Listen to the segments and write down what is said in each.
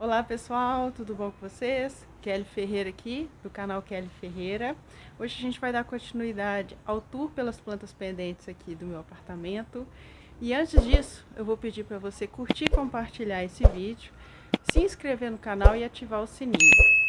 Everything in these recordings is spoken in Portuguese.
Olá pessoal, tudo bom com vocês? Kelly Ferreira aqui, do canal Kelly Ferreira. Hoje a gente vai dar continuidade ao tour pelas plantas pendentes aqui do meu apartamento. E antes disso, eu vou pedir para você curtir e compartilhar esse vídeo, se inscrever no canal e ativar o sininho.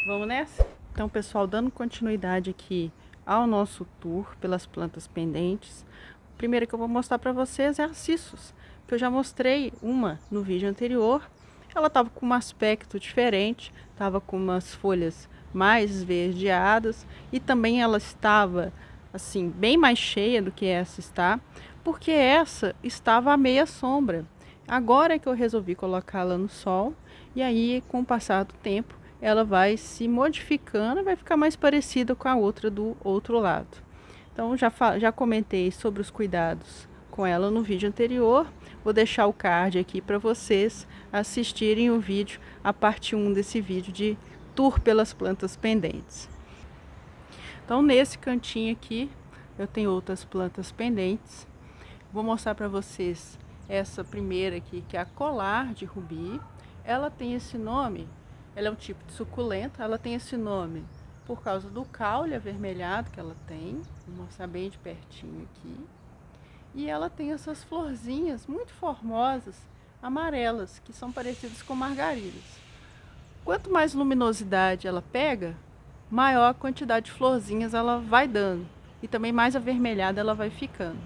Vamos nessa? Então pessoal, dando continuidade aqui ao nosso tour pelas plantas pendentes. A primeira que eu vou mostrar para vocês é a Cissus, que eu já mostrei uma no vídeo anterior. Ela estava com um aspecto diferente, estava com umas folhas mais esverdeadas e também ela estava assim bem mais cheia do que essa está, porque essa estava à meia sombra. Agora é que eu resolvi colocá-la no sol e aí com o passar do tempo ela vai se modificando e vai ficar mais parecida com a outra do outro lado. Então já comentei sobre os cuidados com ela no vídeo anterior. Vou deixar o card aqui para vocês assistirem o vídeo, a parte 1 desse vídeo de tour pelas plantas pendentes. Então nesse cantinho aqui eu tenho outras plantas pendentes. Vou mostrar para vocês essa primeira aqui, que é a colar de rubi. Ela tem esse nome, ela é um tipo de suculenta, ela tem esse nome por causa do caule avermelhado que ela tem. Vou mostrar bem de pertinho aqui. E ela tem essas florzinhas muito formosas, amarelas, que são parecidas com margaridas. Quanto mais luminosidade ela pega, maior a quantidade de florzinhas ela vai dando. E também mais avermelhada ela vai ficando.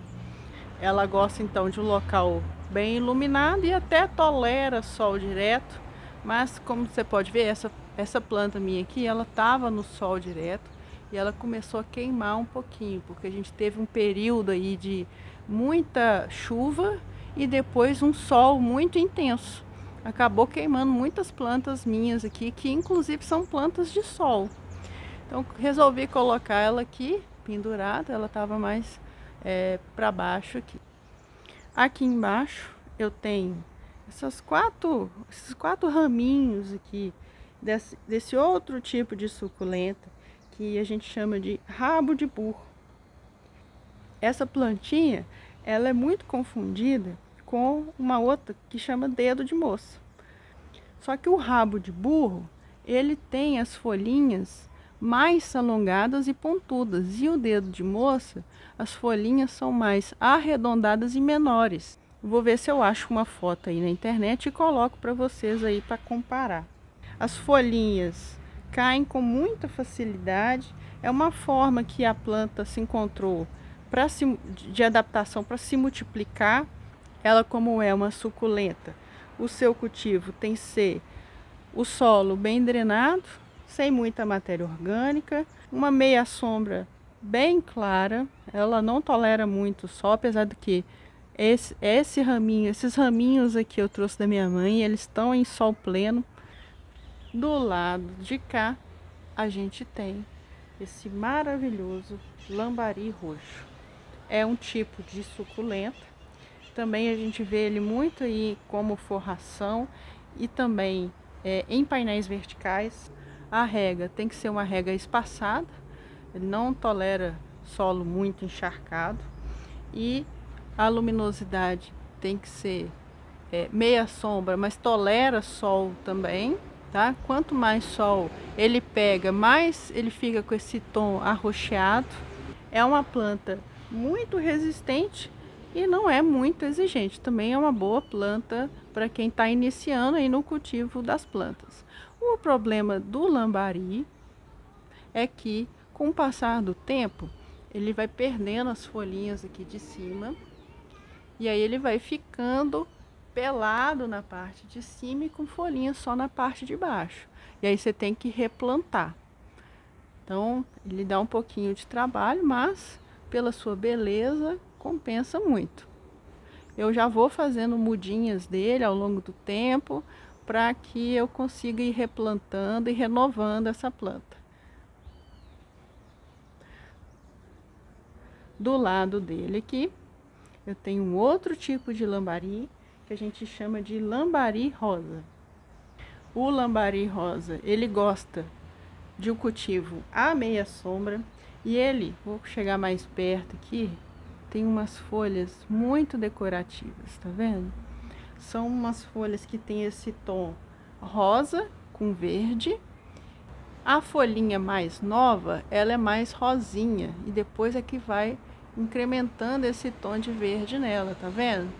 Ela gosta então de um local bem iluminado e até tolera sol direto. Mas como você pode ver, essa planta minha aqui, ela estava no sol direto e ela começou a queimar um pouquinho, porque a gente teve um período aí de muita chuva e depois um sol muito intenso. Acabou queimando muitas plantas minhas aqui, que inclusive são plantas de sol. Então resolvi colocar ela aqui pendurada, ela estava mais para baixo aqui. Aqui embaixo eu tenho esses quatro raminhos aqui desse outro tipo de suculenta que a gente chama de rabo de burro. Essa plantinha, ela é muito confundida com uma outra que chama dedo de moça. Só que o rabo de burro, ele tem as folhinhas mais alongadas e pontudas, e o dedo de moça, as folhinhas são mais arredondadas e menores. Vou ver se eu acho uma foto aí na internet e coloco para vocês aí para comparar. As folhinhas caem com muita facilidade. É uma forma que a planta se encontrou de adaptação para se multiplicar. Ela, como é uma suculenta, o seu cultivo tem que ser o solo bem drenado, sem muita matéria orgânica, uma meia sombra bem clara. Ela não tolera muito sol, apesar de que esses raminhos aqui eu trouxe da minha mãe, eles estão em sol pleno. Do lado de cá a gente tem esse maravilhoso lambari roxo. É um tipo de suculenta. Também a gente vê ele muito aí como forração e também em painéis verticais. A rega tem que ser uma rega espaçada, ele não tolera solo muito encharcado e a luminosidade tem que ser meia sombra, mas tolera sol também, tá? Quanto mais sol ele pega, mais ele fica com esse tom arroxeado. É uma planta muito resistente e não é muito exigente. Também é uma boa planta para quem está iniciando aí no cultivo das plantas. O problema do lambari é que, com o passar do tempo, ele vai perdendo as folhinhas aqui de cima e aí ele vai ficando pelado na parte de cima e com folhinhas só na parte de baixo. E aí você tem que replantar. Então, ele dá um pouquinho de trabalho, mas pela sua beleza, compensa muito. Eu já vou fazendo mudinhas dele ao longo do tempo, para que eu consiga ir replantando e renovando essa planta. Do lado dele aqui, eu tenho um outro tipo de lambari, que a gente chama de lambari rosa. O lambari rosa, ele gosta de um cultivo à meia sombra, e ele, vou chegar mais perto aqui, tem umas folhas muito decorativas, tá vendo? São umas folhas que tem esse tom rosa com verde. A folhinha mais nova, ela é mais rosinha e depois é que vai incrementando esse tom de verde nela, tá vendo?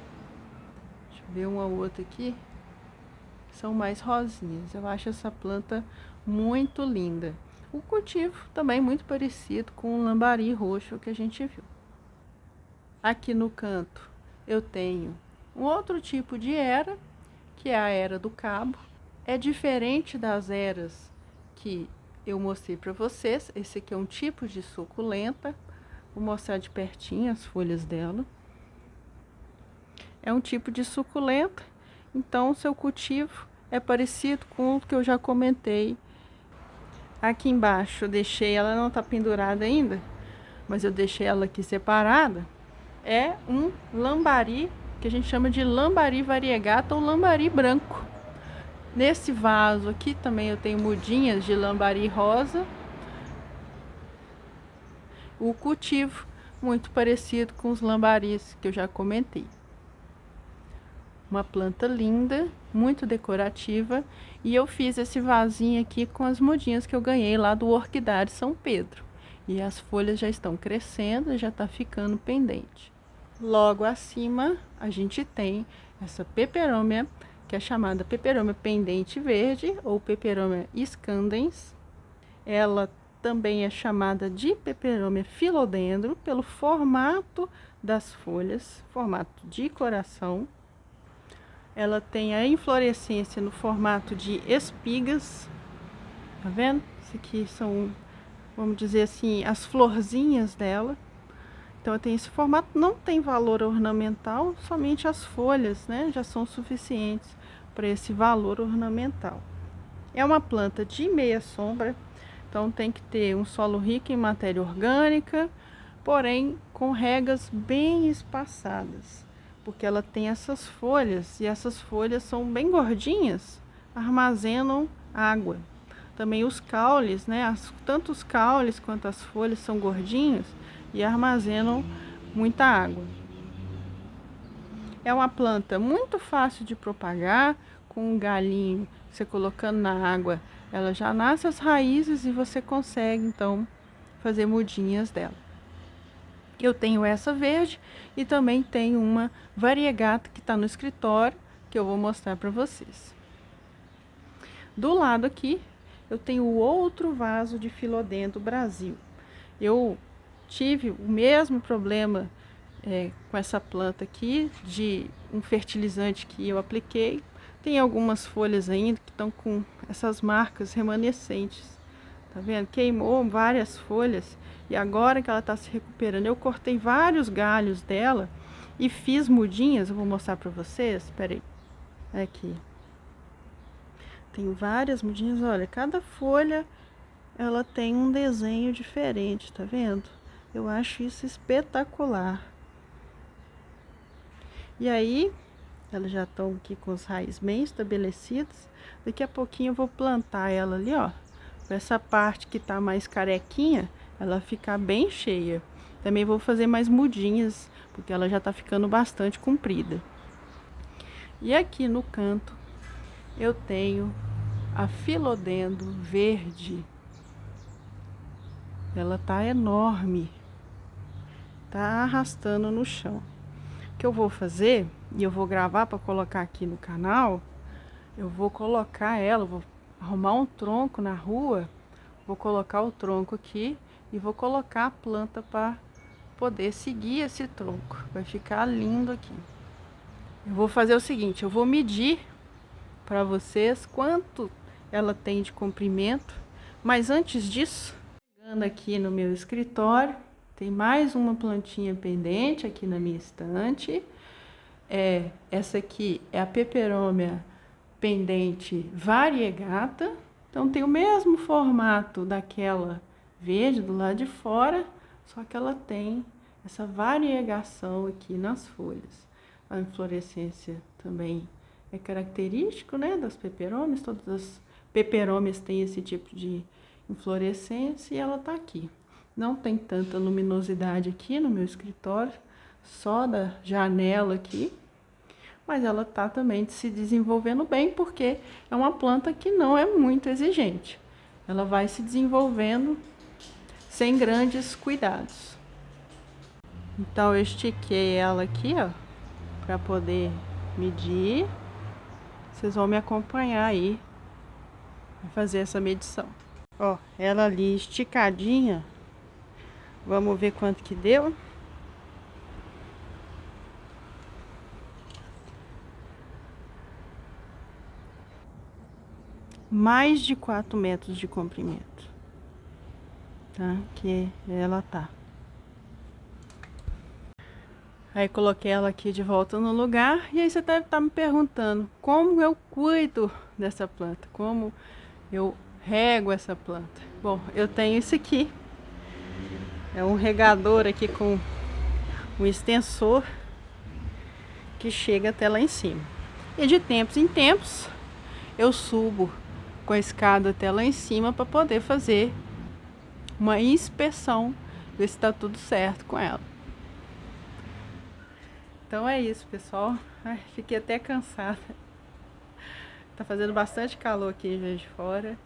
Deixa eu ver uma outra aqui. São mais rosinhas. Eu acho essa planta muito linda. O cultivo também muito parecido com o lambari roxo que a gente viu. Aqui no canto eu tenho um outro tipo de era, que é a era do cabo. É diferente das eras que eu mostrei para vocês. Esse aqui é um tipo de suculenta. Vou mostrar de pertinho as folhas dela. É um tipo de suculenta, então o seu cultivo é parecido com o que eu já comentei. Aqui embaixo eu deixei, ela não tá pendurada ainda, mas eu deixei ela aqui separada. É um lambari, que a gente chama de lambari variegata ou lambari branco. Nesse vaso aqui também eu tenho mudinhas de lambari rosa. O cultivo muito parecido com os lambaris que eu já comentei. Uma planta linda, muito decorativa, e eu fiz esse vasinho aqui com as mudinhas que eu ganhei lá do Orquidário São Pedro. E as folhas já estão crescendo, já está ficando pendente. Logo acima a gente tem essa peperômia, que é chamada peperômia pendente verde ou peperômia scandens. Ela também é chamada de peperômia filodendro pelo formato das folhas, formato de coração. Ela tem a inflorescência no formato de espigas, tá vendo? Isso aqui são, vamos dizer assim, as florzinhas dela. Então ela tem esse formato, não tem valor ornamental, somente as folhas, né, já são suficientes para esse valor ornamental. É uma planta de meia sombra, então tem que ter um solo rico em matéria orgânica, porém com regas bem espaçadas, porque ela tem essas folhas e essas folhas são bem gordinhas, armazenam água. Também os caules, né, tanto os caules quanto as folhas são gordinhos e armazenam muita água. É uma planta muito fácil de propagar, com um galinho, você colocando na água, ela já nasce as raízes e você consegue então fazer mudinhas dela. Eu tenho essa verde e também tenho uma variegata que está no escritório, que eu vou mostrar para vocês. Do lado aqui, eu tenho outro vaso de Filodendro Brasil. Eu tive o mesmo problema com essa planta aqui, de um fertilizante que eu apliquei. Tem algumas folhas ainda que estão com essas marcas remanescentes. Tá vendo? Queimou várias folhas e agora que ela está se recuperando, eu cortei vários galhos dela e fiz mudinhas. Eu vou mostrar para vocês. Espera aí. Aqui. Tem várias mudinhas. Olha, cada folha ela tem um desenho diferente, tá vendo? Eu acho isso espetacular. E aí, elas já estão aqui com as raízes bem estabelecidas. Daqui a pouquinho eu vou plantar ela ali, ó. Essa parte que tá mais carequinha, ela ficar bem cheia. Também vou fazer mais mudinhas, porque ela já tá ficando bastante comprida. E aqui no canto, eu tenho a Filodendro verde. Ela tá enorme. Tá arrastando no chão. O que eu vou fazer, e eu vou gravar para colocar aqui no canal, eu vou colocar ela, vou arrumar um tronco na rua, vou colocar o tronco aqui e vou colocar a planta para poder seguir esse tronco. Vai ficar lindo aqui. Eu vou fazer o seguinte, eu vou medir para vocês quanto ela tem de comprimento, mas antes disso, chegando aqui no meu escritório, tem mais uma plantinha pendente aqui na minha estante. Essa aqui é a peperômia pendente variegata. Então tem o mesmo formato daquela verde do lado de fora, só que ela tem essa variegação aqui nas folhas. A inflorescência também é característico, né, das peperômias. Todas as peperômias têm esse tipo de inflorescência e ela tá aqui. Não tem tanta luminosidade aqui no meu escritório, só da janela aqui, mas ela tá também se desenvolvendo bem, porque é uma planta que não é muito exigente. Ela vai se desenvolvendo sem grandes cuidados. Então eu estiquei ela aqui, ó, para poder medir. Vocês vão me acompanhar aí a fazer essa medição. Ó, ela ali esticadinha. Vamos ver quanto que deu. Mais de 4 metros de comprimento, tá? Que ela tá. Aí coloquei ela aqui de volta no lugar. E aí você deve estar me perguntando como eu cuido dessa planta, como eu rego essa planta. Bom, eu tenho isso aqui. É um regador aqui com um extensor que chega até lá em cima. E de tempos em tempos eu subo com a escada até lá em cima para poder fazer uma inspeção, ver se está tudo certo com ela. Então é isso, pessoal. Ai, fiquei até cansada. Tá fazendo bastante calor aqui em Juiz de Fora.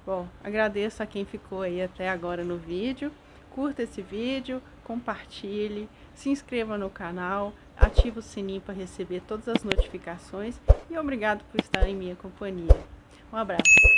Bom, agradeço a quem ficou aí até agora no vídeo. Curta esse vídeo, compartilhe, se inscreva no canal, ative o sininho para receber todas as notificações e obrigado por estar em minha companhia. Um abraço.